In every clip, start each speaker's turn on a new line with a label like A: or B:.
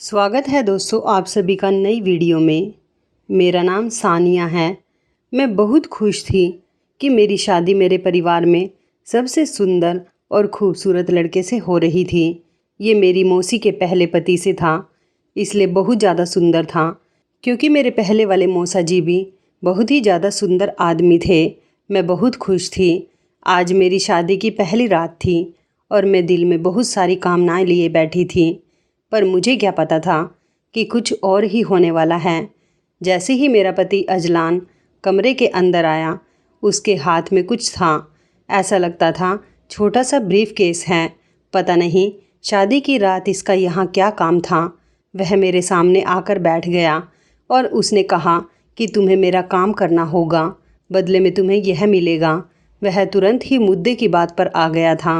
A: स्वागत है दोस्तों आप सभी का नई वीडियो में। मेरा नाम सानिया है। मैं बहुत खुश थी कि मेरी शादी मेरे परिवार में सबसे सुंदर और खूबसूरत लड़के से हो रही थी। ये मेरी मौसी के पहले पति से था, इसलिए बहुत ज़्यादा सुंदर था। क्योंकि मेरे पहले वाले मौसा जी भी बहुत ही ज़्यादा सुंदर आदमी थे। मैं बहुत खुश थी। आज मेरी शादी की पहली रात थी और मैं दिल में बहुत सारी कामनाएं लिए बैठी थी, पर मुझे क्या पता था कि कुछ और ही होने वाला है। जैसे ही मेरा पति अजलान कमरे के अंदर आया, उसके हाथ में कुछ था। ऐसा लगता था छोटा सा ब्रीफ केस है। पता नहीं शादी की रात इसका यहाँ क्या काम था। वह मेरे सामने आकर बैठ गया और उसने कहा कि तुम्हें मेरा काम करना होगा, बदले में तुम्हें यह मिलेगा। वह तुरंत ही मुद्दे की बात पर आ गया था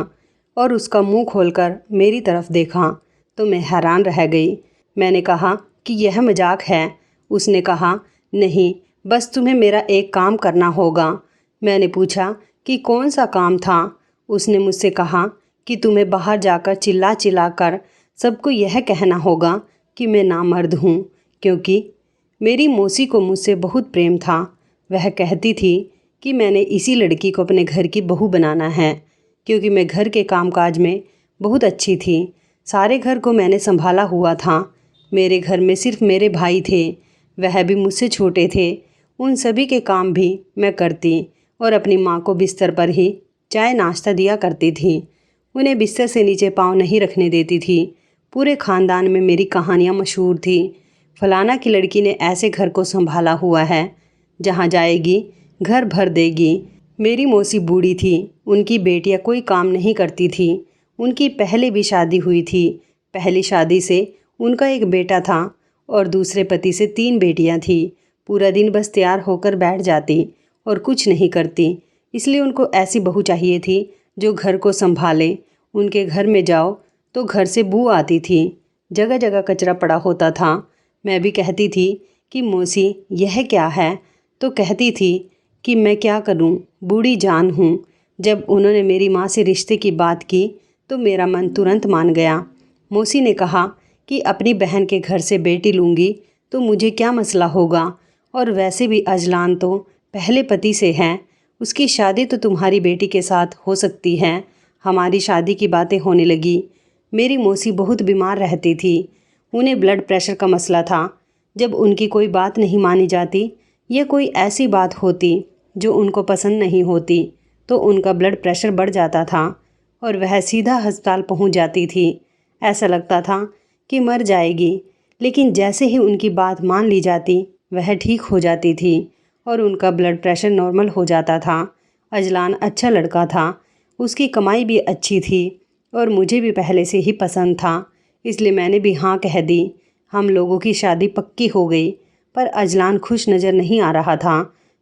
A: और उसका मुंह खोलकर मेरी तरफ देखा तो मैं हैरान रह गई। मैंने कहा कि यह मजाक है। उसने कहा नहीं, बस तुम्हें मेरा एक काम करना होगा। मैंने पूछा कि कौन सा काम था। उसने मुझसे कहा कि तुम्हें बाहर जाकर चिल्ला चिल्ला कर सबको यह कहना होगा कि मैं नामर्द हूँ, क्योंकि मेरी मौसी को मुझसे बहुत प्रेम था। वह कहती थी कि मैंने इसी लड़की को अपने घर की बहू बनाना है, क्योंकि मैं घर के कामकाज में बहुत अच्छी थी। सारे घर को मैंने संभाला हुआ था। मेरे घर में सिर्फ मेरे भाई थे, वह भी मुझसे छोटे थे। उन सभी के काम भी मैं करती और अपनी माँ को बिस्तर पर ही चाय नाश्ता दिया करती थी। उन्हें बिस्तर से नीचे पाँव नहीं रखने देती थी। पूरे ख़ानदान में मेरी कहानियाँ मशहूर थी। फलाना की लड़की ने ऐसे घर को संभाला हुआ है, जहाँ जाएगी घर भर देगी। मेरी मौसी बूढ़ी थी, उनकी बेटियाँ कोई काम नहीं करती थी। उनकी पहले भी शादी हुई थी। पहली शादी से उनका एक बेटा था और दूसरे पति से 3 बेटियां थी। पूरा दिन बस तैयार होकर बैठ जाती और कुछ नहीं करती। इसलिए उनको ऐसी बहू चाहिए थी जो घर को संभाले। उनके घर में जाओ तो घर से बू आती थी, जगह जगह कचरा पड़ा होता था। मैं भी कहती थी कि मौसी यह क्या है, तो कहती थी कि मैं क्या करूं, बूढ़ी जान हूं। जब उन्होंने मेरी माँ से रिश्ते की बात की तो मेरा मन तुरंत मान गया। मौसी ने कहा कि अपनी बहन के घर से बेटी लूँगी तो मुझे क्या मसला होगा, और वैसे भी अजलान तो पहले पति से है, उसकी शादी तो तुम्हारी बेटी के साथ हो सकती है। हमारी शादी की बातें होने लगी। मेरी मौसी बहुत बीमार रहती थी। उन्हें ब्लड प्रेशर का मसला था। जब उनकी कोई बात नहीं मानी जाती या कोई ऐसी बात होती जो उनको पसंद नहीं होती तो उनका ब्लड प्रेशर बढ़ जाता था और वह सीधा अस्पताल पहुंच जाती थी। ऐसा लगता था कि मर जाएगी, लेकिन जैसे ही उनकी बात मान ली जाती वह ठीक हो जाती थी और उनका ब्लड प्रेशर नॉर्मल हो जाता था। अजलान अच्छा लड़का था, उसकी कमाई भी अच्छी थी और मुझे भी पहले से ही पसंद था, इसलिए मैंने भी हाँ कह दी। हम लोगों की शादी पक्की हो गई, पर अजलान खुश नज़र नहीं आ रहा था।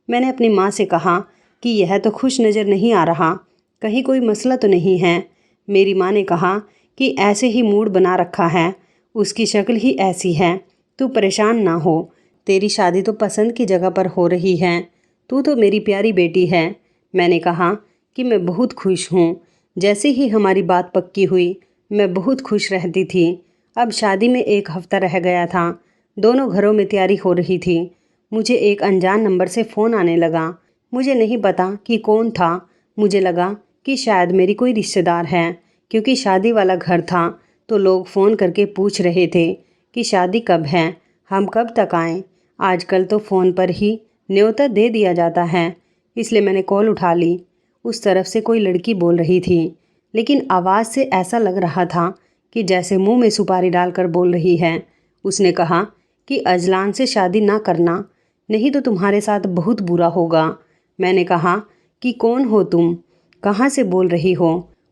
A: मैंने अपनी माँ से कहा कि यह तो खुश नज़र नहीं आ रहा, कहीं कोई मसला तो नहीं है। मेरी माँ ने कहा कि ऐसे ही मूड बना रखा है, उसकी शक्ल ही ऐसी है, तू परेशान ना हो। तेरी शादी तो पसंद की जगह पर हो रही है, तू तो मेरी प्यारी बेटी है। मैंने कहा कि मैं बहुत खुश हूँ। जैसे ही हमारी बात पक्की हुई मैं बहुत खुश रहती थी। अब शादी में 1 हफ्ता रह गया था। दोनों घरों में तैयारी हो रही थी। मुझे एक अनजान नंबर से फ़ोन आने लगा। मुझे नहीं पता कि कौन था। मुझे लगा कि शायद मेरी कोई रिश्तेदार है, क्योंकि शादी वाला घर था तो लोग फ़ोन करके पूछ रहे थे कि शादी कब है, हम कब तक आएँ। आजकल तो फ़ोन पर ही न्योता दे दिया जाता है, इसलिए मैंने कॉल उठा ली। उस तरफ से कोई लड़की बोल रही थी, लेकिन आवाज़ से ऐसा लग रहा था कि जैसे मुंह में सुपारी डालकर बोल रही है। उसने कहा कि अजलान से शादी ना करना, नहीं तो तुम्हारे साथ बहुत बुरा होगा। मैंने कहा कि कौन हो तुम, कहाँ से बोल रही हो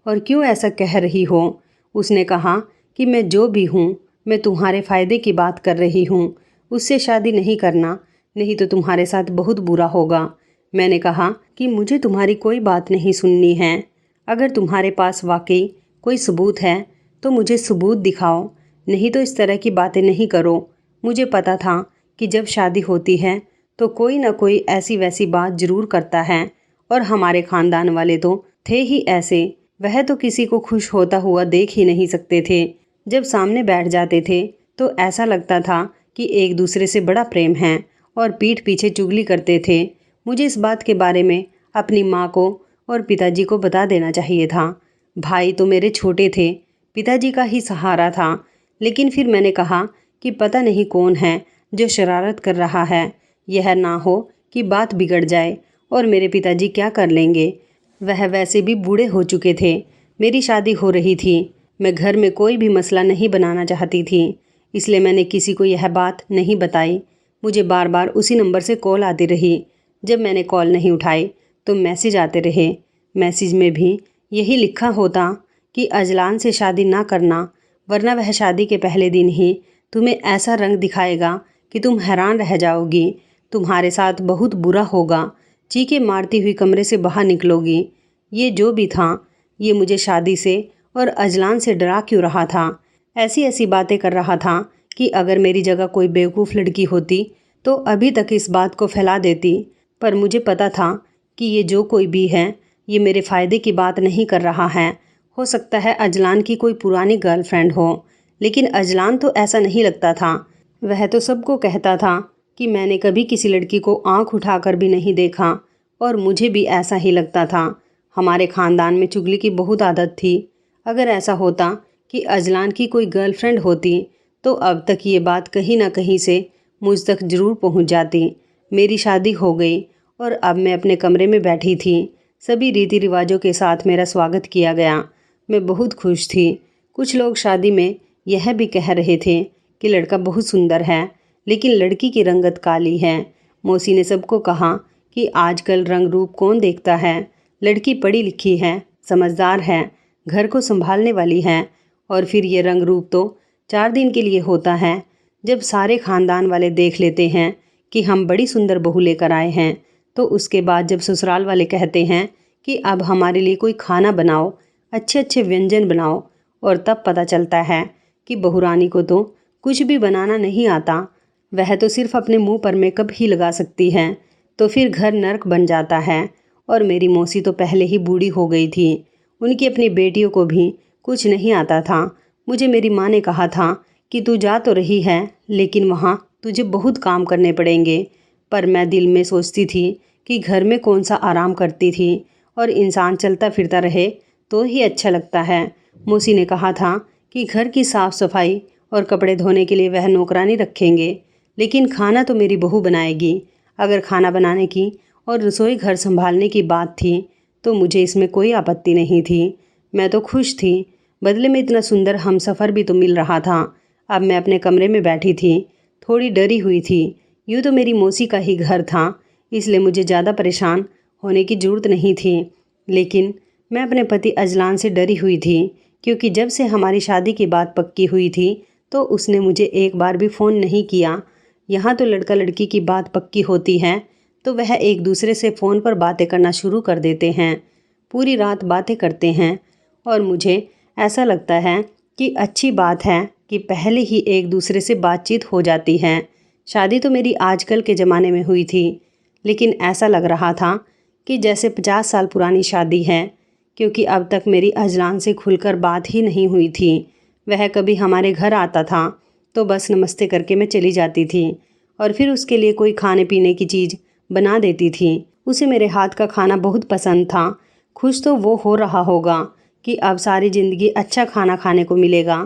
A: और क्यों ऐसा कह रही हो। उसने कहा कि मैं जो भी हूँ, मैं तुम्हारे फ़ायदे की बात कर रही हूँ, उससे शादी नहीं करना, नहीं तो तुम्हारे साथ बहुत बुरा होगा। मैंने कहा कि मुझे तुम्हारी कोई बात नहीं सुननी है। अगर तुम्हारे पास वाकई कोई सबूत है तो मुझे सबूत दिखाओ, नहीं तो इस तरह की बातें नहीं करो। मुझे पता था कि जब शादी होती है तो कोई ना कोई ऐसी वैसी बात ज़रूर करता है, और हमारे ख़ानदान वाले तो थे ही ऐसे। वह तो किसी को खुश होता हुआ देख ही नहीं सकते थे। जब सामने बैठ जाते थे तो ऐसा लगता था कि एक दूसरे से बड़ा प्रेम है और पीठ पीछे चुगली करते थे। मुझे इस बात के बारे में अपनी माँ को और पिताजी को बता देना चाहिए था। भाई तो मेरे छोटे थे, पिताजी का ही सहारा था। लेकिन फिर मैंने कहा कि पता नहीं कौन है जो शरारत कर रहा है। यह ना हो कि बात बिगड़ जाए और मेरे पिताजी क्या कर लेंगे। वह वैसे भी बूढ़े हो चुके थे। मेरी शादी हो रही थी। मैं घर में कोई भी मसला नहीं बनाना चाहती थी, इसलिए मैंने किसी को यह बात नहीं बताई। मुझे बार बार उसी नंबर से कॉल आती रही। जब मैंने कॉल नहीं उठाई तो मैसेज आते रहे। मैसेज में भी यही लिखा होता कि अजलान से शादी ना करना, वरना वह शादी के पहले दिन ही तुम्हें ऐसा रंग दिखाएगा कि तुम हैरान रह जाओगी। तुम्हारे साथ बहुत बुरा होगा। चीखें मारती हुई कमरे से बाहर निकलोगी। ये जो भी था, ये मुझे शादी से और अजलान से डरा क्यों रहा था। ऐसी ऐसी बातें कर रहा था कि अगर मेरी जगह कोई बेवकूफ़ लड़की होती तो अभी तक इस बात को फैला देती। पर मुझे पता था कि ये जो कोई भी है, ये मेरे फ़ायदे की बात नहीं कर रहा है। हो सकता है अजलान की कोई पुरानी गर्लफ्रेंड हो, लेकिन अजलान तो ऐसा नहीं लगता था। वह तो सबको कहता था कि मैंने कभी किसी लड़की को आंख उठाकर भी नहीं देखा, और मुझे भी ऐसा ही लगता था। हमारे ख़ानदान में चुगली की बहुत आदत थी। अगर ऐसा होता कि अजलान की कोई गर्लफ्रेंड होती तो अब तक ये बात कहीं ना कहीं से मुझ तक ज़रूर पहुंच जाती। मेरी शादी हो गई और अब मैं अपने कमरे में बैठी थी। सभी रीति रिवाजों के साथ मेरा स्वागत किया गया। मैं बहुत खुश थी। कुछ लोग शादी में यह भी कह रहे थे कि लड़का बहुत सुंदर है, लेकिन लड़की की रंगत काली है। मौसी ने सबको कहा कि आजकल रंग रूप कौन देखता है। लड़की पढ़ी लिखी है, समझदार है, घर को संभालने वाली है। और फिर ये रंग रूप तो 4 दिन के लिए होता है। जब सारे ख़ानदान वाले देख लेते हैं कि हम बड़ी सुंदर बहू लेकर आए हैं, तो उसके बाद जब ससुराल वाले कहते हैं कि अब हमारे लिए कोई खाना बनाओ, अच्छे अच्छे व्यंजन बनाओ, और तब पता चलता है कि बहू रानी को तो कुछ भी बनाना नहीं आता। वह तो सिर्फ अपने मुंह पर मेकअप ही लगा सकती है। तो फिर घर नर्क बन जाता है। और मेरी मौसी तो पहले ही बूढ़ी हो गई थी। उनकी अपनी बेटियों को भी कुछ नहीं आता था। मुझे मेरी माँ ने कहा था कि तू जा तो रही है, लेकिन वहाँ तुझे बहुत काम करने पड़ेंगे। पर मैं दिल में सोचती थी कि घर में कौन सा आराम करती थी, और इंसान चलता फिरता रहे तो ही अच्छा लगता है। मौसी ने कहा था कि घर की साफ़ सफाई और कपड़े धोने के लिए वह नौकरानी रखेंगे, लेकिन खाना तो मेरी बहू बनाएगी। अगर खाना बनाने की और रसोई घर संभालने की बात थी तो मुझे इसमें कोई आपत्ति नहीं थी। मैं तो खुश थी। बदले में इतना सुंदर हमसफ़र भी तो मिल रहा था। अब मैं अपने कमरे में बैठी थी, थोड़ी डरी हुई थी। यूँ तो मेरी मौसी का ही घर था, इसलिए मुझे ज़्यादा परेशान होने की ज़रूरत नहीं थी। लेकिन मैं अपने पति अजलान से डरी हुई थी, क्योंकि जब से हमारी शादी की बात पक्की हुई थी तो उसने मुझे एक बार भी फ़ोन नहीं किया। यहाँ तो लड़का लड़की की बात पक्की होती है तो वह एक दूसरे से फ़ोन पर बातें करना शुरू कर देते हैं। पूरी रात बातें करते हैं, और मुझे ऐसा लगता है कि अच्छी बात है कि पहले ही एक दूसरे से बातचीत हो जाती है। शादी तो मेरी आजकल के ज़माने में हुई थी, लेकिन ऐसा लग रहा था कि जैसे 50 साल पुरानी शादी है, क्योंकि अब तक मेरी अजलान से खुलकर बात ही नहीं हुई थी। वह कभी हमारे घर आता था तो बस नमस्ते करके मैं चली जाती थी, और फिर उसके लिए कोई खाने पीने की चीज़ बना देती थी। उसे मेरे हाथ का खाना बहुत पसंद था। खुश तो वो हो रहा होगा कि अब सारी ज़िंदगी अच्छा खाना खाने को मिलेगा।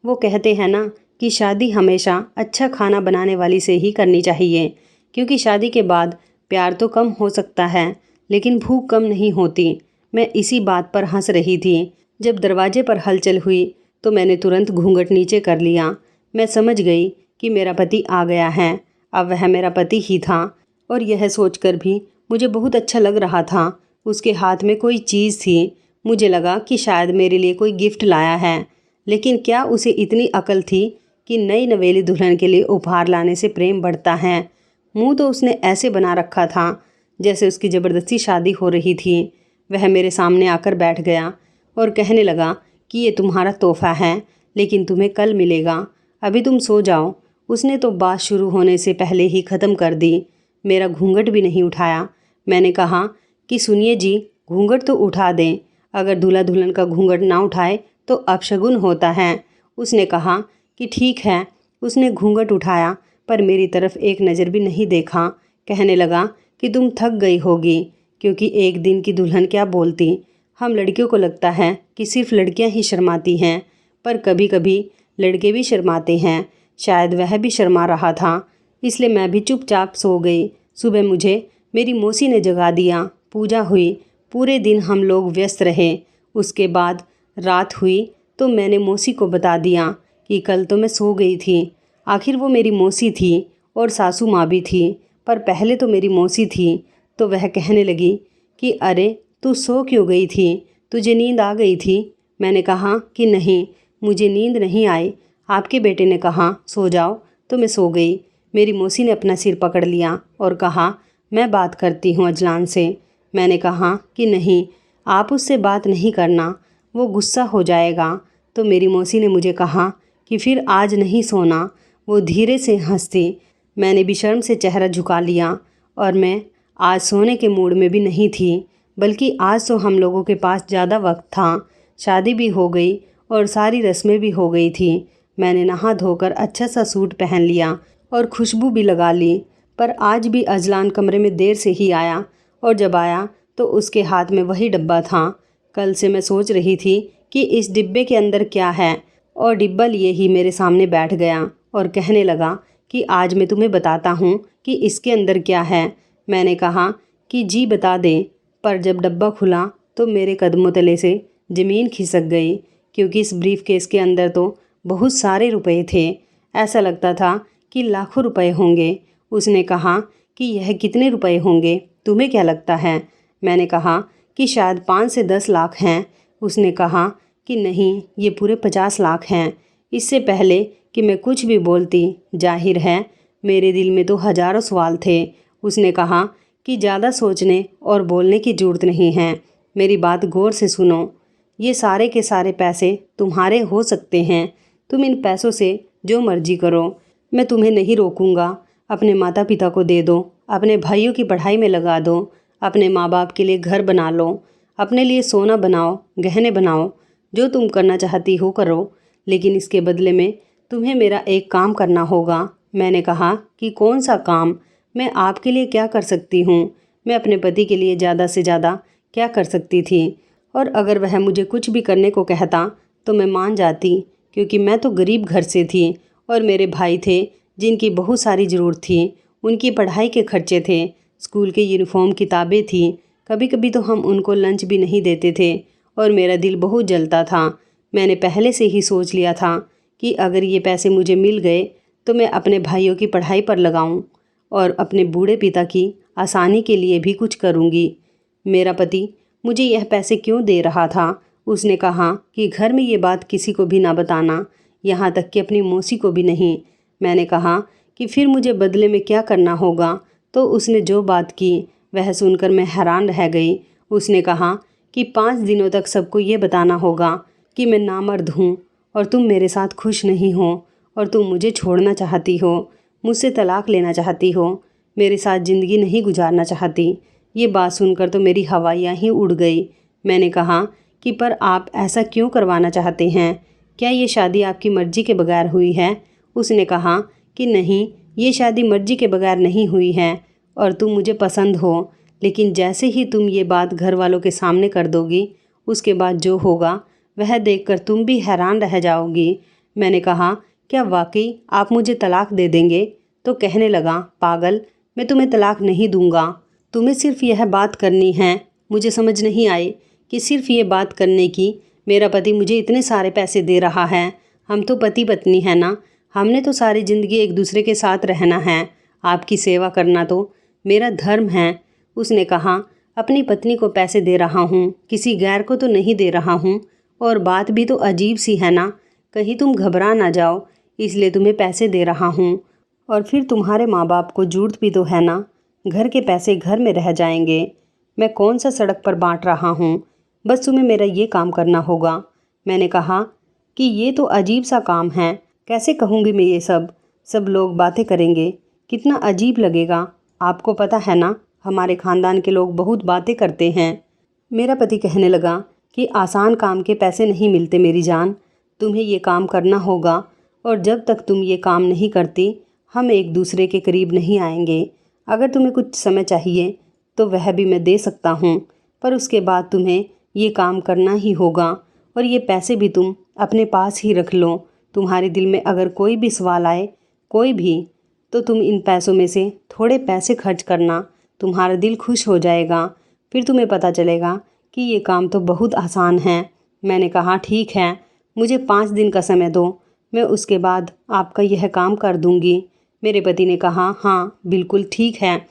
A: वो कहते हैं ना कि शादी हमेशा अच्छा खाना बनाने वाली से ही करनी चाहिए, क्योंकि शादी के बाद प्यार तो कम हो सकता है, लेकिन भूख कम नहीं होती। मैं इसी बात पर हंस रही थी। जब दरवाजे पर हलचल हुई तो मैंने तुरंत घूंघट नीचे कर लिया। मैं समझ गई कि मेरा पति आ गया है। अब वह मेरा पति ही था, और यह सोचकर भी मुझे बहुत अच्छा लग रहा था। उसके हाथ में कोई चीज़ थी। मुझे लगा कि शायद मेरे लिए कोई गिफ्ट लाया है, लेकिन क्या उसे इतनी अकल थी कि नई नवेली दुल्हन के लिए उपहार लाने से प्रेम बढ़ता है। मुंह तो उसने ऐसे बना रखा था जैसे उसकी ज़बरदस्ती शादी हो रही थी। वह मेरे सामने आकर बैठ गया और कहने लगा कि ये तुम्हारा तोहफ़ा है, लेकिन तुम्हें कल मिलेगा। अभी तुम सो जाओ। उसने तो बात शुरू होने से पहले ही ख़त्म कर दी। मेरा घूंघट भी नहीं उठाया। मैंने कहा कि सुनिए जी, घूंघट तो उठा दें। अगर दूल्हा दुल्हन का घूंघट ना उठाए तो अपशगुन होता है। उसने कहा कि ठीक है, उसने घूंघट उठाया पर मेरी तरफ एक नज़र भी नहीं देखा। कहने लगा कि तुम थक गई होगी, क्योंकि एक दिन की दुल्हन क्या बोलती। हम लड़कियों को लगता है कि सिर्फ लड़कियां ही शर्माती हैं, पर कभी कभी लड़के भी शर्माते हैं। शायद वह भी शर्मा रहा था, इसलिए मैं भी चुपचाप सो गई। सुबह मुझे मेरी मौसी ने जगा दिया। पूजा हुई, पूरे दिन हम लोग व्यस्त रहे। उसके बाद रात हुई तो मैंने मौसी को बता दिया कि कल तो मैं सो गई थी। आखिर वो मेरी मौसी थी और सासू माँ भी थी, पर पहले तो मेरी मौसी थी। तो वह कहने लगी कि अरे तू सो क्यों गई थी, तुझे नींद आ गई थी। मैंने कहा कि नहीं, मुझे नींद नहीं आई, आपके बेटे ने कहा सो जाओ तो मैं सो गई। मेरी मौसी ने अपना सिर पकड़ लिया और कहा मैं बात करती हूँ अजलान से। मैंने कहा कि नहीं, आप उससे बात नहीं करना, वो गुस्सा हो जाएगा। तो मेरी मौसी ने मुझे कहा कि फिर आज नहीं सोना। वो धीरे से हंसती। मैंने भी शर्म से चेहरा झुका लिया और मैं आज सोने के मूड में भी नहीं थी, बल्कि आज तो हम लोगों के पास ज़्यादा वक्त था। शादी भी हो गई और सारी रस्में भी हो गई थी। मैंने नहा धोकर अच्छा सा सूट पहन लिया और खुशबू भी लगा ली। पर आज भी अजलान कमरे में देर से ही आया और जब आया तो उसके हाथ में वही डब्बा था। कल से मैं सोच रही थी कि इस डिब्बे के अंदर क्या है, और डिब्बा लिए ही मेरे सामने बैठ गया और कहने लगा कि आज मैं तुम्हें बताता हूँ कि इसके अंदर क्या है। मैंने कहा कि जी बता दे, पर जब डब्बा खुला तो मेरे कदमों तले से ज़मीन खिसक गई, क्योंकि इस ब्रीफ केस के अंदर तो बहुत सारे रुपए थे। ऐसा लगता था कि लाखों रुपए होंगे। उसने कहा कि यह कितने रुपए होंगे, तुम्हें क्या लगता है। मैंने कहा कि शायद 5 से 10 लाख हैं। उसने कहा कि नहीं, ये पूरे 50 लाख हैं। इससे पहले कि मैं कुछ भी बोलती, जाहिर है मेरे दिल में तो हज़ारों सवाल थे। उसने कहा कि ज़्यादा सोचने और बोलने की ज़रूरत नहीं है, मेरी बात गौर से सुनो। ये सारे के सारे पैसे तुम्हारे हो सकते हैं, तुम इन पैसों से जो मर्जी करो, मैं तुम्हें नहीं रोकूंगा। अपने माता पिता को दे दो, अपने भाइयों की पढ़ाई में लगा दो, अपने माँ बाप के लिए घर बना लो, अपने लिए सोना बनाओ, गहने बनाओ, जो तुम करना चाहती हो करो, लेकिन इसके बदले में तुम्हें मेरा एक काम करना होगा। मैंने कहा कि कौन सा काम, मैं आपके लिए क्या कर सकती हूँ। मैं अपने पति के लिए ज़्यादा से ज़्यादा क्या कर सकती थी, और अगर वह मुझे कुछ भी करने को कहता तो मैं मान जाती, क्योंकि मैं तो गरीब घर से थी और मेरे भाई थे जिनकी बहुत सारी ज़रूरत थी। उनकी पढ़ाई के खर्चे थे, स्कूल के यूनिफॉर्म किताबें थी। कभी कभी तो हम उनको लंच भी नहीं देते थे और मेरा दिल बहुत जलता था। मैंने पहले से ही सोच लिया था कि अगर ये पैसे मुझे मिल गए तो मैं अपने भाइयों की पढ़ाई पर लगाऊं और अपने बूढ़े पिता की आसानी के लिए भी कुछ करूंगी। मेरा पति मुझे यह पैसे क्यों दे रहा था। उसने कहा कि घर में ये बात किसी को भी ना बताना, यहाँ तक कि अपनी मौसी को भी नहीं। मैंने कहा कि फिर मुझे बदले में क्या करना होगा। तो उसने जो बात की वह सुनकर मैं हैरान रह गई। उसने कहा कि 5 दिनों तक सबको ये बताना होगा कि मैं नामर्द हूँ और तुम मेरे साथ खुश नहीं हो और तुम मुझे छोड़ना चाहती हो, मुझसे तलाक लेना चाहती हो, मेरे साथ ज़िंदगी नहीं गुजारना चाहती। ये बात सुनकर तो मेरी हवाइयाँ ही उड़ गई। मैंने कहा कि पर आप ऐसा क्यों करवाना चाहते हैं, क्या ये शादी आपकी मर्ज़ी के बगैर हुई है। उसने कहा कि नहीं, ये शादी मर्ज़ी के बगैर नहीं हुई है और तुम मुझे पसंद हो, लेकिन जैसे ही तुम ये बात घर वालों के सामने कर दोगी, उसके बाद जो होगा वह देखकर तुम भी हैरान रह जाओगी। मैंने कहा क्या वाकई आप मुझे तलाक दे देंगे। तो कहने लगा पागल, मैं तुम्हें तलाक नहीं दूंगा, तुम्हें सिर्फ यह बात करनी है। मुझे समझ नहीं आई कि सिर्फ ये बात करने की मेरा पति मुझे इतने सारे पैसे दे रहा है। हम तो पति पत्नी है ना, हमने तो सारी ज़िंदगी एक दूसरे के साथ रहना है। आपकी सेवा करना तो मेरा धर्म है। उसने कहा अपनी पत्नी को पैसे दे रहा हूँ, किसी गैर को तो नहीं दे रहा हूँ। और बात भी तो अजीब सी है ना, कहीं तुम घबरा ना जाओ, इसलिए तुम्हें पैसे दे रहा हूँ। और फिर तुम्हारे माँ बाप को जरूरत भी तो है ना, घर के पैसे घर में रह जाएंगे। मैं कौन सा सड़क पर बांट रहा हूँ, बस तुम्हें मेरा ये काम करना होगा। मैंने कहा कि ये तो अजीब सा काम है, कैसे कहूँगी मैं ये सब लोग बातें करेंगे, कितना अजीब लगेगा। आपको पता है ना, हमारे ख़ानदान के लोग बहुत बातें करते हैं। मेरा पति कहने लगा कि आसान काम के पैसे नहीं मिलते मेरी जान, तुम्हें ये काम करना होगा और जब तक तुम ये काम नहीं करती हम एक दूसरे के करीब नहीं आएंगे। अगर तुम्हें कुछ समय चाहिए तो वह भी मैं दे सकता हूँ, पर उसके बाद तुम्हें ये काम करना ही होगा और ये पैसे भी तुम अपने पास ही रख लो। तुम्हारे दिल में अगर कोई भी सवाल आए, कोई भी, तो तुम इन पैसों में से थोड़े पैसे खर्च करना, तुम्हारा दिल खुश हो जाएगा। फिर तुम्हें पता चलेगा कि ये काम तो बहुत आसान है। मैंने कहा ठीक है, मुझे 5 दिन का समय दो, मैं उसके बाद आपका यह काम कर दूंगी। मेरे पति ने कहा हाँ बिल्कुल ठीक है,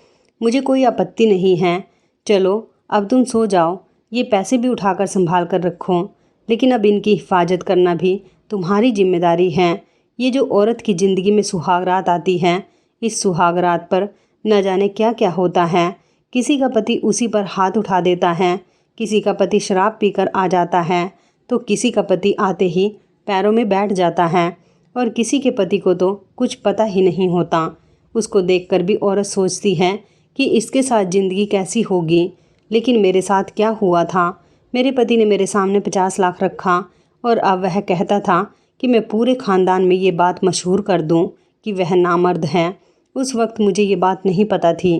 A: मुझे कोई आपत्ति नहीं है। चलो अब तुम सो जाओ, ये पैसे भी उठाकर संभाल कर रखो, लेकिन अब इनकी हिफाजत करना भी तुम्हारी जिम्मेदारी है। ये जो औरत की ज़िंदगी में सुहागरात आती है, इस सुहागरात पर न जाने क्या क्या होता है। किसी का पति उसी पर हाथ उठा देता है, किसी का पति शराब पीकर आ जाता है, तो किसी का पति आते ही पैरों में बैठ जाता है, और किसी के पति को तो कुछ पता ही नहीं होता। उसको देखकर भी औरत सोचती है कि इसके साथ ज़िंदगी कैसी होगी। लेकिन मेरे साथ क्या हुआ था, मेरे पति ने मेरे सामने 50 लाख रखा और अब वह कहता था कि मैं पूरे ख़ानदान में ये बात मशहूर कर दूं कि वह नामर्द है। उस वक्त मुझे ये बात नहीं पता थी।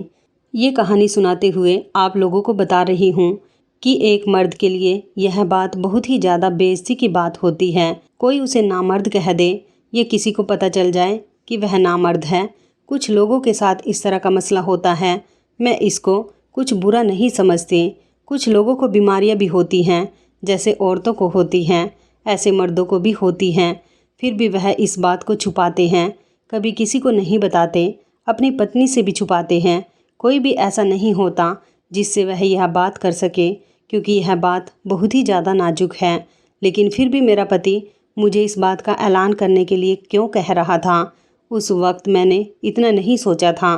A: ये कहानी सुनाते हुए आप लोगों को बता रही हूँ कि एक मर्द के लिए यह बात बहुत ही ज़्यादा बेइज्जती की बात होती है। कोई उसे नामर्द कह दे, ये किसी को पता चल जाए कि वह नामर्द है। कुछ लोगों के साथ इस तरह का मसला होता है। मैं इसको कुछ बुरा नहीं समझती। कुछ लोगों को बीमारियां भी होती हैं, जैसे औरतों को होती हैं, ऐसे मर्दों को भी होती हैं। फिर भी वह इस बात को छुपाते हैं, कभी किसी को नहीं बताते, अपनी पत्नी से भी छुपाते हैं। कोई भी ऐसा नहीं होता जिससे वह यह बात कर सके, क्योंकि यह बात बहुत ही ज़्यादा नाजुक है। लेकिन फिर भी मेरा पति मुझे इस बात का ऐलान करने के लिए क्यों कह रहा था, उस वक्त मैंने इतना नहीं सोचा था।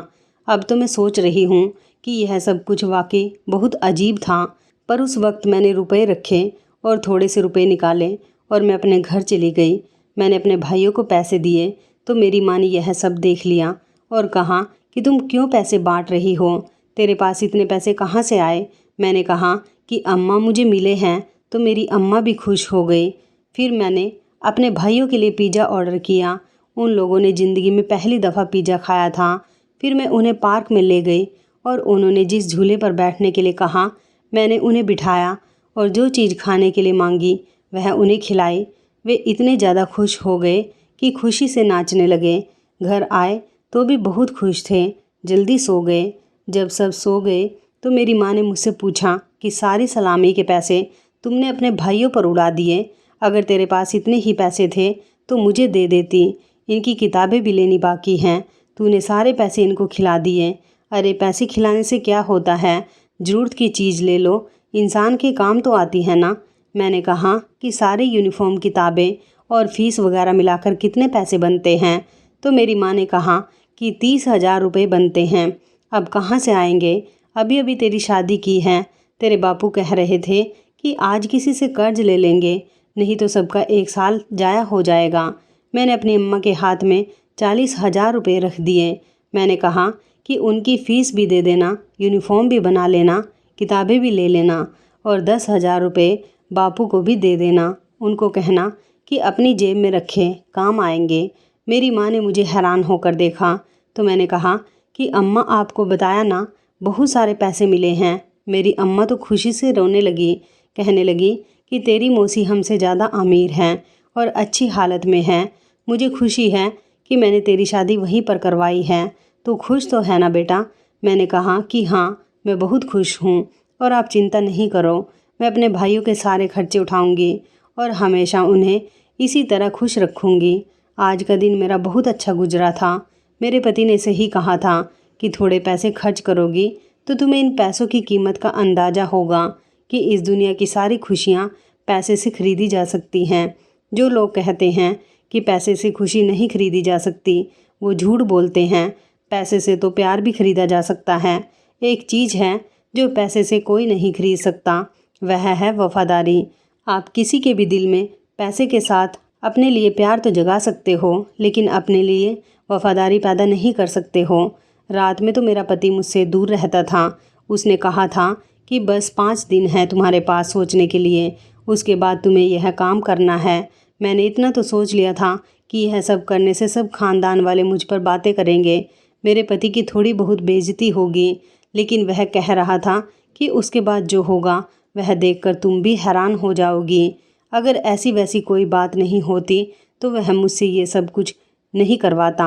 A: अब तो मैं सोच रही हूँ कि यह सब कुछ वाकई बहुत अजीब था। पर उस वक्त मैंने रुपए रखे और थोड़े से रुपए निकाले और मैं अपने घर चली गई। मैंने अपने भाइयों को पैसे दिए तो मेरी माँ ने यह सब देख लिया और कहा कि तुम क्यों पैसे बांट रही हो, तेरे पास इतने पैसे कहाँ से आए। मैंने कहा कि अम्मा मुझे मिले हैं, तो मेरी अम्मा भी खुश हो गई। फिर मैंने अपने भाइयों के लिए पिज़्ज़ा ऑर्डर किया। उन लोगों ने ज़िंदगी में पहली दफ़ा पिज़्ज़ा खाया था। फिर मैं उन्हें पार्क में ले गई और उन्होंने जिस झूले पर बैठने के लिए कहा, मैंने उन्हें बिठाया और जो चीज़ खाने के लिए मांगी वह उन्हें खिलाई। वे इतने ज़्यादा खुश हो गए कि खुशी से नाचने लगे। घर आए तो भी बहुत खुश थे। जल्दी सो गए। जब सब सो गए तो मेरी माँ ने मुझसे पूछा कि सारी सलामी के पैसे तुमने अपने भाइयों पर उड़ा दिए। अगर तेरे पास इतने ही पैसे थे तो मुझे दे देती, इनकी किताबें भी लेनी बाकी हैं। तूने सारे पैसे इनको खिला दिए। अरे पैसे खिलाने से क्या होता है, ज़रूरत की चीज़ ले लो, इंसान के काम तो आती है ना। मैंने कहा कि सारी यूनिफॉर्म, किताबें और फीस वगैरह मिलाकर कितने पैसे बनते हैं। तो मेरी माँ ने कहा कि 30,000 रुपये बनते हैं। अब कहाँ से आएंगे, अभी अभी तेरी शादी की है। तेरे बापू कह रहे थे कि आज किसी से कर्ज ले लेंगे, नहीं तो सबका 1 साल जाया हो जाएगा। मैंने अपनी अम्मा के हाथ में 40,000 रुपये रख दिए। मैंने कहा कि उनकी फ़ीस भी दे देना, यूनिफॉर्म भी बना लेना, किताबें भी ले लेना और 10,000 रुपये बापू को भी दे देना। उनको कहना कि अपनी जेब में रखें, काम आएंगे। मेरी माँ ने मुझे हैरान होकर देखा तो मैंने कहा कि अम्मा आपको बताया ना, बहुत सारे पैसे मिले हैं। मेरी अम्मा तो खुशी से रोने लगी, कहने लगी कि तेरी मौसी हमसे ज़्यादा अमीर हैं और अच्छी हालत में हैं। मुझे खुशी है कि मैंने तेरी शादी वहीं पर करवाई है। तू खुश तो है ना बेटा। मैंने कहा कि हाँ, मैं बहुत खुश हूँ और आप चिंता नहीं करो, मैं अपने भाइयों के सारे खर्चे उठाऊँगी और हमेशा उन्हें इसी तरह खुश रखूँगी। आज का दिन मेरा बहुत अच्छा गुजरा था। मेरे पति ने सही कहा था कि थोड़े पैसे खर्च करोगी तो तुम्हें इन पैसों की कीमत का अंदाज़ा होगा कि इस दुनिया की सारी खुशियाँ पैसे से खरीदी जा सकती हैं। जो लोग कहते हैं कि पैसे से खुशी नहीं खरीदी जा सकती, वो झूठ बोलते हैं। पैसे से तो प्यार भी खरीदा जा सकता है। एक चीज़ है जो पैसे से कोई नहीं खरीद सकता, वह है वफ़ादारी। आप किसी के भी दिल में पैसे के साथ अपने लिए प्यार तो जगा सकते हो, लेकिन अपने लिए वफ़ादारी पैदा नहीं कर सकते हो। रात में तो मेरा पति मुझसे दूर रहता था। उसने कहा था कि बस 5 दिन है तुम्हारे पास सोचने के लिए, उसके बाद तुम्हें यह काम करना है। मैंने इतना तो सोच लिया था कि यह सब करने से सब खानदान वाले मुझ पर बातें करेंगे, मेरे पति की थोड़ी बहुत बेइज्जती होगी। लेकिन वह कह रहा था कि उसके बाद जो होगा वह देखकर तुम भी हैरान हो जाओगी। अगर ऐसी वैसी कोई बात नहीं होती तो वह मुझसे ये सब कुछ नहीं करवाता।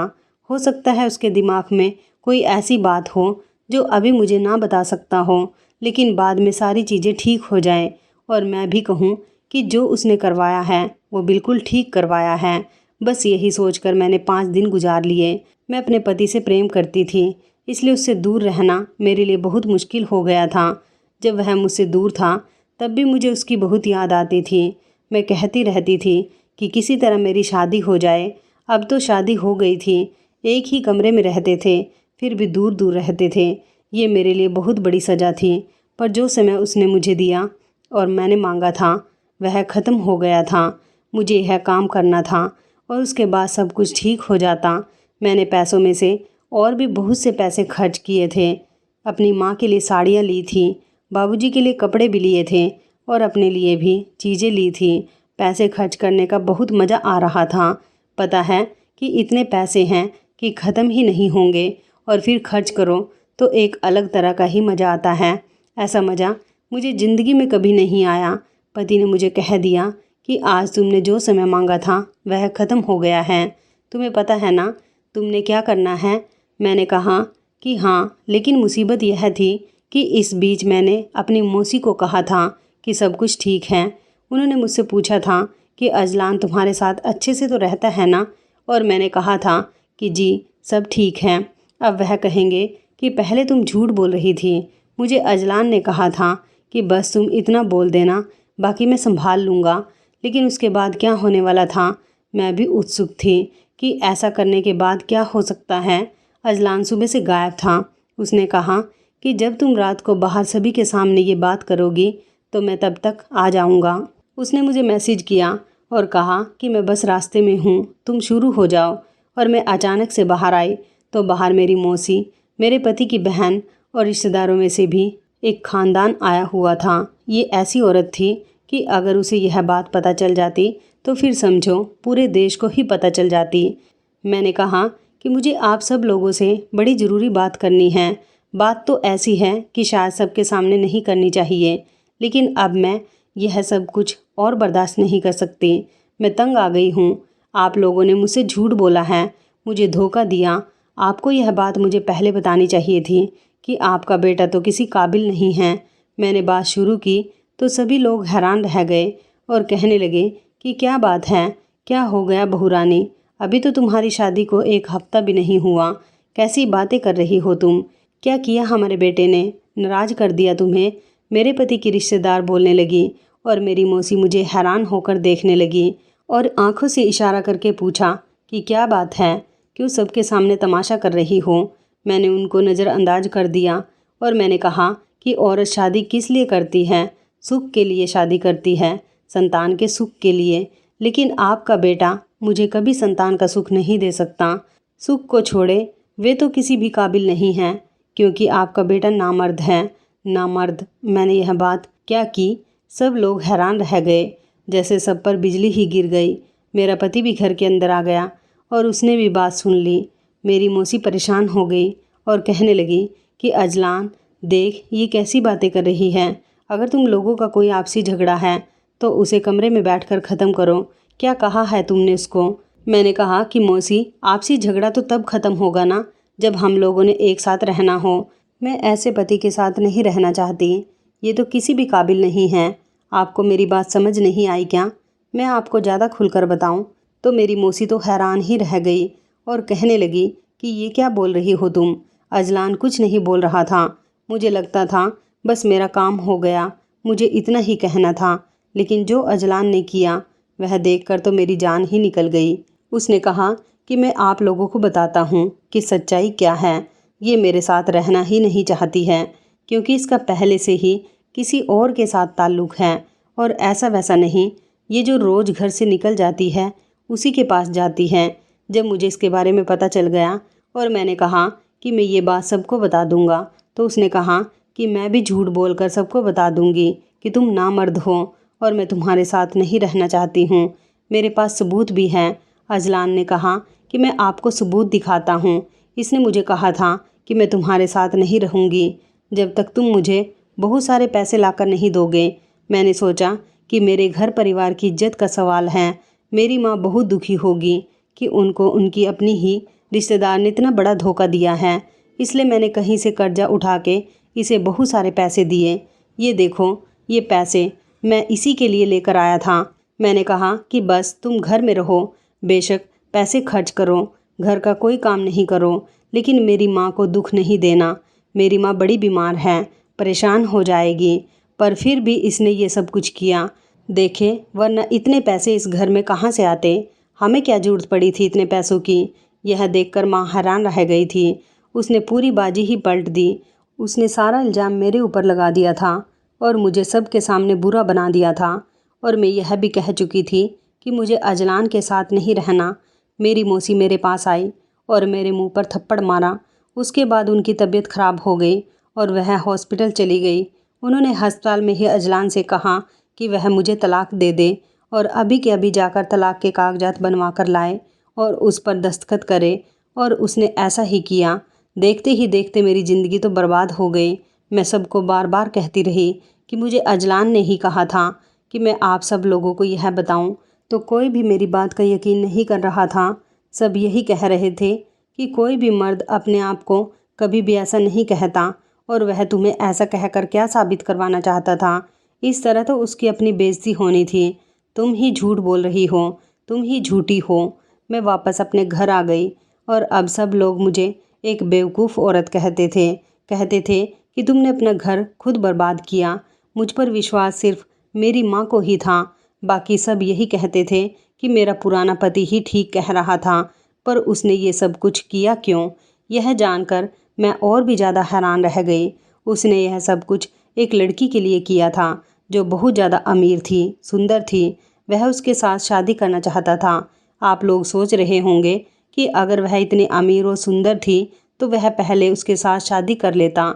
A: हो सकता है उसके दिमाग में कोई ऐसी बात हो जो अभी मुझे ना बता सकता हो, लेकिन बाद में सारी चीज़ें ठीक हो जाएं और मैं भी कहूँ कि जो उसने करवाया है वो बिल्कुल ठीक करवाया है। बस यही सोचकर मैंने 5 दिन गुजार लिए। मैं अपने पति से प्रेम करती थी, इसलिए उससे दूर रहना मेरे लिए बहुत मुश्किल हो गया था। जब वह मुझसे दूर था तब भी मुझे उसकी बहुत याद आती थी। मैं कहती रहती थी कि किसी तरह मेरी शादी हो जाए। अब तो शादी हो गई थी, एक ही कमरे में रहते थे, फिर भी दूर दूर रहते थे। ये मेरे लिए बहुत बड़ी सज़ा थी, पर जो समय उसने मुझे दिया और मैंने मांगा था वह ख़त्म हो गया था। मुझे यह काम करना था और उसके बाद सब कुछ ठीक हो जाता। मैंने पैसों में से और भी बहुत से पैसे खर्च किए थे। अपनी माँ के लिए साड़ियाँ ली थी, बाबूजी के लिए कपड़े भी लिए थे और अपने लिए भी चीज़ें ली थी। पैसे खर्च करने का बहुत मज़ा आ रहा था। पता है कि इतने पैसे हैं कि ख़त्म ही नहीं होंगे और फिर खर्च करो तो एक अलग तरह का ही मज़ा आता है। ऐसा मज़ा मुझे ज़िंदगी में कभी नहीं आया। पति ने मुझे कह दिया कि आज तुमने जो समय मांगा था वह ख़त्म हो गया है, तुम्हें पता है ना तुमने क्या करना है। मैंने कहा कि हाँ, लेकिन मुसीबत यह थी कि इस बीच मैंने अपनी मौसी को कहा था कि सब कुछ ठीक है। उन्होंने मुझसे पूछा था कि अजलान तुम्हारे साथ अच्छे से तो रहता है ना, और मैंने कहा था कि जी सब ठीक है। अब वह कहेंगे कि पहले तुम झूठ बोल रही थी। मुझे अजलान ने कहा था कि बस तुम इतना बोल देना, बाकी मैं संभाल लूँगा। लेकिन उसके बाद क्या होने वाला था मैं भी उत्सुक थी कि ऐसा करने के बाद क्या हो सकता है। अजलान सुबह से गायब था। उसने कहा कि जब तुम रात को बाहर सभी के सामने ये बात करोगी तो मैं तब तक आ जाऊँगा। उसने मुझे मैसेज किया और कहा कि मैं बस रास्ते में हूँ, तुम शुरू हो जाओ। और मैं अचानक से बाहर आई तो बाहर मेरी मौसी, मेरे पति की बहन और रिश्तेदारों में से भी एक ख़ानदान आया हुआ था। ये ऐसी औरत थी कि अगर उसे यह बात पता चल जाती तो फिर समझो पूरे देश को ही पता चल जाती। मैंने कहा कि मुझे आप सब लोगों से बड़ी ज़रूरी बात करनी है। बात तो ऐसी है कि शायद सबके सामने नहीं करनी चाहिए, लेकिन अब मैं यह सब कुछ और बर्दाश्त नहीं कर सकती। मैं तंग आ गई हूँ। आप लोगों ने मुझसे झूठ बोला है, मुझे धोखा दिया। आपको यह बात मुझे पहले बतानी चाहिए थी कि आपका बेटा तो किसी काबिल नहीं है। मैंने बात शुरू की तो सभी लोग हैरान रह गए और कहने लगे कि क्या बात है, क्या हो गया बहू रानी, अभी तो तुम्हारी शादी को 1 हफ्ता भी नहीं हुआ, कैसी बातें कर रही हो तुम, क्या किया हमारे बेटे ने, नाराज़ कर दिया तुम्हें। मेरे पति की रिश्तेदार बोलने लगी और मेरी मौसी मुझे हैरान होकर देखने लगी और आंखों से इशारा करके पूछा कि क्या बात है, क्यों सबके सामने तमाशा कर रही हो। मैंने उनको नज़रअंदाज कर दिया और मैंने कहा कि औरत शादी किस लिए करती है, सुख के लिए शादी करती है, संतान के सुख के लिए। लेकिन आपका बेटा मुझे कभी संतान का सुख नहीं दे सकता। सुख को छोड़े, वे तो किसी भी काबिल नहीं हैं, क्योंकि आपका बेटा नामर्द है। नामर्द। मैंने यह बात क्या की, सब लोग हैरान रह गए, जैसे सब पर बिजली ही गिर गई। मेरा पति भी घर के अंदर आ गया और उसने भी बात सुन ली। मेरी मौसी परेशान हो गई और कहने लगी कि अजलान देख, ये कैसी बातें कर रही है। अगर तुम लोगों का कोई आपसी झगड़ा है तो उसे कमरे में बैठकर ख़त्म करो। क्या कहा है तुमने उसको। मैंने कहा कि मौसी, आपसी झगड़ा तो तब ख़त्म होगा ना जब हम लोगों ने एक साथ रहना हो। मैं ऐसे पति के साथ नहीं रहना चाहती, ये तो किसी भी काबिल नहीं है। आपको मेरी बात समझ नहीं आई क्या। मैं आपको ज़्यादा खुलकर बताऊं तो मेरी मौसी तो हैरान ही रह गई और कहने लगी कि ये क्या बोल रही हो तुम। अजलान कुछ नहीं बोल रहा था। मुझे लगता था बस मेरा काम हो गया, मुझे इतना ही कहना था। लेकिन जो अजलान ने किया वह देखकर तो मेरी जान ही निकल गई। उसने कहा कि मैं आप लोगों को बताता हूँ कि सच्चाई क्या है। ये मेरे साथ रहना ही नहीं चाहती है, क्योंकि इसका पहले से ही किसी और के साथ ताल्लुक़ है। और ऐसा वैसा नहीं, ये जो रोज़ घर से निकल जाती है उसी के पास जाती है। जब मुझे इसके बारे में पता चल गया और मैंने कहा कि मैं ये बात सबको बता दूंगा, तो उसने कहा कि मैं भी झूठ बोलकर सबको बता दूंगी कि तुम नामर्द हो और मैं तुम्हारे साथ नहीं रहना चाहती हूँ। मेरे पास सबूत भी हैं, अजलान ने कहा कि मैं आपको सबूत दिखाता हूँ। इसने मुझे कहा था कि मैं तुम्हारे साथ नहीं रहूँगी जब तक तुम मुझे बहुत सारे पैसे लाकर नहीं दोगे। मैंने सोचा कि मेरे घर परिवार की इज्जत का सवाल है। मेरी माँ बहुत दुखी होगी कि उनको उनकी अपनी ही रिश्तेदार ने इतना बड़ा धोखा दिया है। इसलिए मैंने कहीं से कर्जा उठा के इसे बहुत सारे पैसे दिए। ये देखो, ये पैसे मैं इसी के लिए लेकर आया था। मैंने कहा कि बस तुम घर में रहो, बेशक पैसे खर्च करो, घर का कोई काम नहीं करो, लेकिन मेरी माँ को दुख नहीं देना। मेरी माँ बड़ी बीमार है, परेशान हो जाएगी। पर फिर भी इसने ये सब कुछ किया। देखे, वरना इतने पैसे इस घर में कहाँ से आते? हमें क्या ज़रूरत पड़ी थी इतने पैसों की? यह देखकर माँ हैरान रह गई थी। उसने पूरी बाजी ही पलट दी। उसने सारा इल्ज़ाम मेरे ऊपर लगा दिया था और मुझे सबके सामने बुरा बना दिया था। और मैं यह भी कह चुकी थी कि मुझे अजलान के साथ नहीं रहना। मेरी मौसी मेरे पास आई और मेरे मुंह पर थप्पड़ मारा। उसके बाद उनकी तबीयत ख़राब हो गई और वह हॉस्पिटल चली गई। उन्होंने अस्पताल में ही अजलान से कहा कि वह मुझे तलाक दे दे और अभी के अभी जाकर तलाक के कागजात बनवा कर लाए और उस पर दस्तखत करे। और उसने ऐसा ही किया। देखते ही देखते मेरी ज़िंदगी तो बर्बाद हो गई। मैं सबको बार बार कहती रही कि मुझे अजलान ने ही कहा था कि मैं आप सब लोगों को यह बताऊं, तो कोई भी मेरी बात का यकीन नहीं कर रहा था। सब यही कह रहे थे कि कोई भी मर्द अपने आप को कभी भी ऐसा नहीं कहता और वह तुम्हें ऐसा कहकर क्या साबित करवाना चाहता था। इस तरह तो उसकी अपनी बेइज्जती होनी थी। तुम ही झूठ बोल रही हो, तुम ही झूठी हो। मैं वापस अपने घर आ गई और अब सब लोग मुझे एक बेवकूफ़ औरत कहते थे कि तुमने अपना घर खुद बर्बाद किया। मुझ पर विश्वास सिर्फ मेरी माँ को ही था। बाकी सब यही कहते थे कि मेरा पुराना पति ही ठीक कह रहा था। पर उसने ये सब कुछ किया क्यों? यह जानकर मैं और भी ज़्यादा हैरान रह गई। उसने यह सब कुछ एक लड़की के लिए किया था जो बहुत ज़्यादा अमीर थी, सुंदर थी। वह उसके साथ शादी करना चाहता था। आप लोग सोच रहे होंगे कि अगर वह इतनी अमीर और सुंदर थी तो वह पहले उसके साथ शादी कर लेता।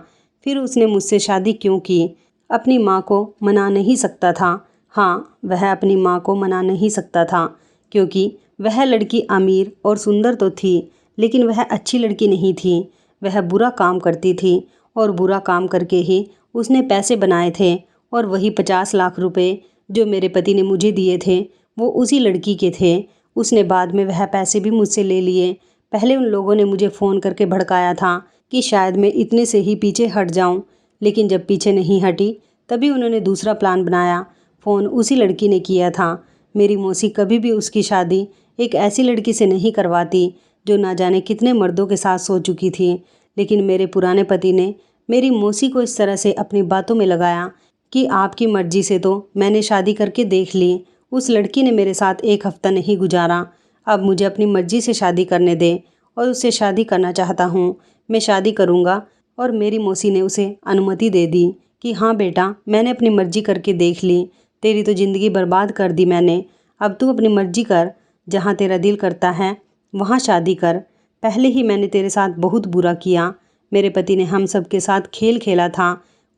A: फिर उसने मुझसे शादी क्यों की? अपनी माँ को मना नहीं सकता था। हाँ, वह अपनी माँ को मना नहीं सकता था क्योंकि वह लड़की अमीर और सुंदर तो थी, लेकिन वह अच्छी लड़की नहीं थी। वह बुरा काम करती थी और बुरा काम करके ही उसने पैसे बनाए थे। और वही 50 लाख रुपए जो मेरे पति ने मुझे दिए थे वो उसी लड़की के थे। उसने बाद में वह पैसे भी मुझसे ले लिए। पहले उन लोगों ने मुझे फ़ोन करके भड़काया था कि शायद मैं इतने से ही पीछे हट जाऊं, लेकिन जब पीछे नहीं हटी तभी उन्होंने दूसरा प्लान बनाया। फ़ोन उसी लड़की ने किया था। मेरी मौसी कभी भी उसकी शादी एक ऐसी लड़की से नहीं करवाती जो ना जाने कितने मर्दों के साथ सो चुकी थी। लेकिन मेरे पुराने पति ने मेरी मौसी को इस तरह से अपनी बातों में लगाया कि आपकी मर्जी से तो मैंने शादी करके देख ली। उस लड़की ने मेरे साथ एक हफ्ता नहीं गुजारा। अब मुझे अपनी मर्जी से शादी करने दे और उससे शादी करना चाहता हूँ। मैं शादी करूँगा। और मेरी मौसी ने उसे अनुमति दे दी कि हाँ बेटा, मैंने अपनी मर्जी करके देख ली। तेरी तो ज़िंदगी बर्बाद कर दी मैंने। अब तू अपनी मर्जी कर, जहाँ तेरा दिल करता है वहाँ शादी कर। पहले ही मैंने तेरे साथ बहुत बुरा किया। मेरे पति ने हम सब के साथ खेल खेला था।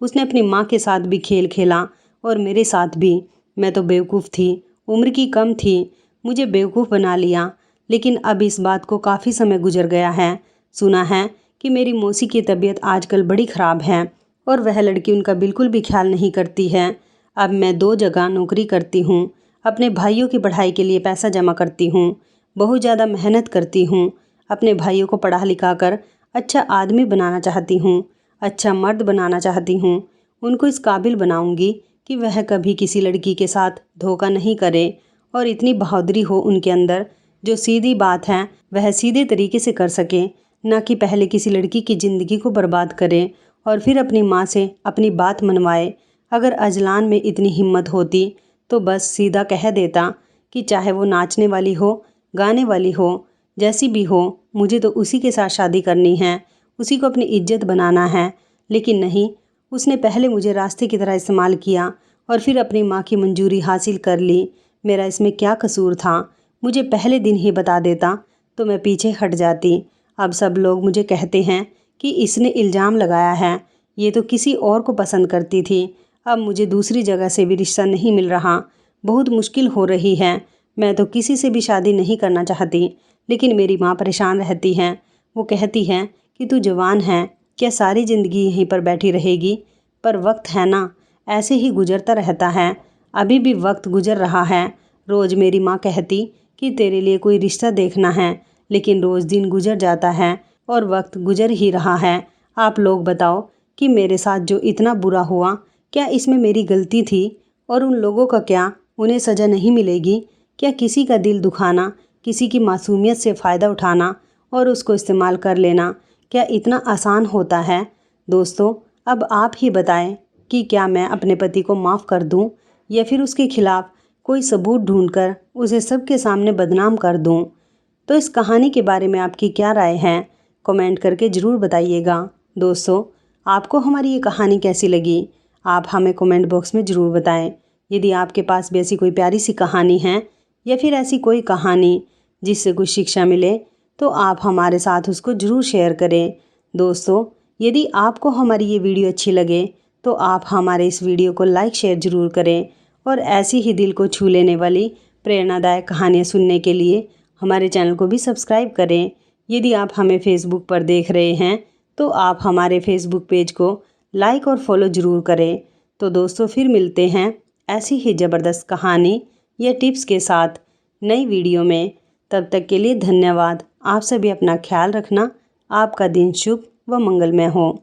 A: उसने अपनी माँ के साथ भी खेल खेला और मेरे साथ भी। मैं तो बेवकूफ़ थी, उम्र की कम थी, मुझे बेवकूफ़ बना लिया। लेकिन अब इस बात को काफ़ी समय गुजर गया है। सुना है कि मेरी मौसी की तबीयत आजकल बड़ी ख़राब है और वह लड़की उनका बिल्कुल भी ख्याल नहीं करती है। अब मैं 2 जगह नौकरी करती हूँ। अपने भाइयों की पढ़ाई के लिए पैसा जमा करती हूँ, बहुत ज़्यादा मेहनत करती हूँ। अपने भाइयों को पढ़ा लिखा कर अच्छा आदमी बनाना चाहती हूँ, अच्छा मर्द बनाना चाहती हूँ। उनको इस काबिल बनाऊँगी कि वह कभी किसी लड़की के साथ धोखा नहीं करे और इतनी बहादुरी हो उनके अंदर जो सीधी बात है वह सीधे तरीके से कर सके, ना कि पहले किसी लड़की की ज़िंदगी को बर्बाद करे और फिर अपनी माँ से अपनी बात मनवाए। अगर अजलान में इतनी हिम्मत होती तो बस सीधा कह देता कि चाहे वो नाचने वाली हो, गाने वाली हो, जैसी भी हो, मुझे तो उसी के साथ शादी करनी है, उसी को अपनी इज्जत बनाना है। लेकिन नहीं, उसने पहले मुझे रास्ते की तरह इस्तेमाल किया और फिर अपनी माँ की मंजूरी हासिल कर ली। मेरा इसमें क्या कसूर था? मुझे पहले दिन ही बता देता तो मैं पीछे हट जाती। अब सब लोग मुझे कहते हैं कि इसने इल्ज़ाम लगाया है, ये तो किसी और को पसंद करती थी। अब मुझे दूसरी जगह से भी रिश्ता नहीं मिल रहा, बहुत मुश्किल हो रही है। मैं तो किसी से भी शादी नहीं करना चाहती, लेकिन मेरी माँ परेशान रहती हैं। वो कहती हैं कि तू जवान है, क्या सारी ज़िंदगी यहीं पर बैठी रहेगी? पर वक्त है ना, ऐसे ही गुजरता रहता है। अभी भी वक्त गुजर रहा है। रोज़ मेरी माँ कहती कि तेरे लिए कोई रिश्ता देखना है, लेकिन रोज़ दिन गुजर जाता है और वक्त गुजर ही रहा है। आप लोग बताओ कि मेरे साथ जो इतना बुरा हुआ, क्या इसमें मेरी गलती थी? और उन लोगों का क्या, उन्हें सज़ा नहीं मिलेगी? क्या किसी का दिल दुखाना, किसी की मासूमियत से फ़ायदा उठाना और उसको इस्तेमाल कर लेना, क्या इतना आसान होता है? दोस्तों, अब आप ही बताएं कि क्या मैं अपने पति को माफ़ कर दूं या फिर उसके खिलाफ़ कोई सबूत ढूंढकर उसे सबके सामने बदनाम कर दूं? तो इस कहानी के बारे में आपकी क्या राय है? कमेंट करके ज़रूर बताइएगा। दोस्तों, आपको हमारी ये कहानी कैसी लगी? आप हमें कमेंट बॉक्स में ज़रूर बताएं। यदि आपके पास भी ऐसी कोई प्यारी सी कहानी है या फिर ऐसी कोई कहानी जिससे कुछ शिक्षा मिले, तो आप हमारे साथ उसको ज़रूर शेयर करें। दोस्तों, यदि आपको हमारी ये वीडियो अच्छी लगे तो आप हमारे इस वीडियो को लाइक शेयर ज़रूर करें और ऐसी ही दिल को छू लेने वाली प्रेरणादायक कहानियाँ सुनने के लिए हमारे चैनल को भी सब्सक्राइब करें। यदि आप हमें फेसबुक पर देख रहे हैं तो आप हमारे फेसबुक पेज को लाइक और फॉलो ज़रूर करें। तो दोस्तों, फिर मिलते हैं ऐसी ही ज़बरदस्त कहानी या टिप्स के साथ नई वीडियो में। तब तक के लिए धन्यवाद। आप सभी अपना ख्याल रखना। आपका दिन शुभ व मंगलमय हो।